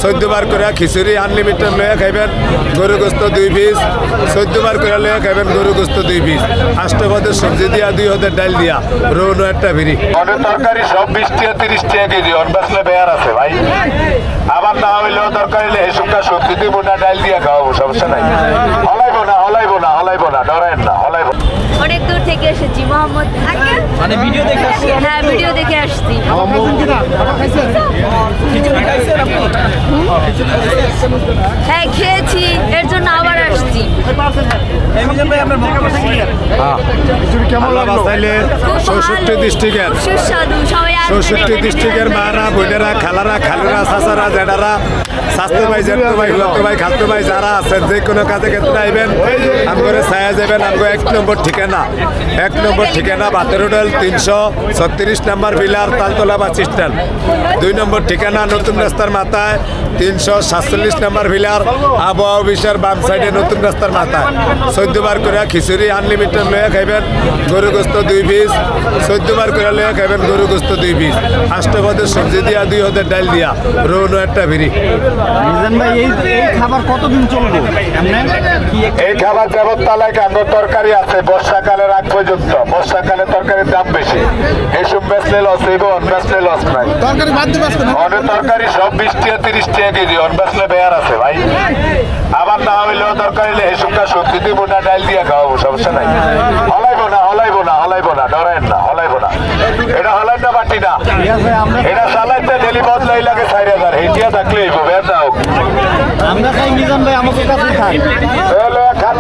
14 বার করে খিচুড়ি আনলিমিটেড লয়ে খাইবেন গরু গোস্ত 2 পিস 14 বার করে লয়ে খাইবেন গরু গোস্ত 2 পিস 8 পদের সবজি দিয়া 2 হাজার ডাল দিয়া রোনো একটা ফ্রি অনেক তরকারি সব 20 টাকা 30 টাকা কেজি অনবাসলে বেয়ার আছে ভাই আবার না হইলেও তরকারি হেসুকা সবজি দিব না ডাল দিয়া খাওয়াবো সমস্যা নাই হলাইবো না ডরায়েন না হলাইবো অনেক দূর থেকে এসেছি মোহাম্মদ মানে ভিডিও দেখে আসছি। হ্যাঁ ভিডিও দেখে আসছি হ্যাঁ খেয়েছি এর জন্য আবার আসছি মিজান ভাই আপনার বক্তব্য কি? আল্লাহ বাঁচাইলে খুব 66 ডিস্ট্রিক্টের সুস্বাদু সবাই আসবেন 66 এখানে ডিস্ট্রিক্টের মারা বোনেরা খালারা খালুরা চাচারা জেডারা স্বাস্থ্য ভাই জেঠু ভাই হুয়াতো ভাই খালতো ভাই যারা আছেন যে কোনো কাজে ক্ষেত্রে আইবেন আমগরে ছায়া যাবেন আমগো 1 নম্বর ঠিকানা বাতের হোটেল 336 নম্বর বিলার তালতলা বাস স্ট্যান্ড 2 নম্বর ঠিকানা নতুন রাস্তার মাথায় 347 নম্বর বিলার আবহাওয়া অফিসের বাম সাইডে নতুন রাস্তার মাথায় 14 বার করে খিচুড়ি আনলিমিটেড লয়ে খাইবেন গরু গোস্ত 2 পিস 14 বার করে লয়ে খাইবেন গরু গোস্ত 2 পিস 8 পদের সবজি দিয়া 2 হাজার ডাল দিয়া রোনো একটা ফ্রি মিজান ভাই এই খাবার কতদিন চলবে এই খাবার ব্যবস্থায় কাঙ্গ তরকারি আছে বর্ষাকালের আগ পর্যন্ত বর্ষাকালে তরকারির দাম বেশি এসব বেচলে লস হইব অনবেচলে লস নাই তরকারি বাদ দিবে অনেক তরকারি সব 20 টাকা 30 টাকা কেজি অনবেচলে বেয়ার আছে ভাই আবার না হইলেও তরকারি হেসুকা সবজি দিব না ডাল দিয়া খাওয়াবো সমস্যা নাই হলাইবো না ডরায়েন না হলাইবো না এটা হলাইটা বাটি না এটা সালাইতে ডেলি বদলাই লাগে 4000 হেটিয়া থাকলে হইব বের দাও আমরা খাই মিজান ভাই আমাদের কাছে খাই খান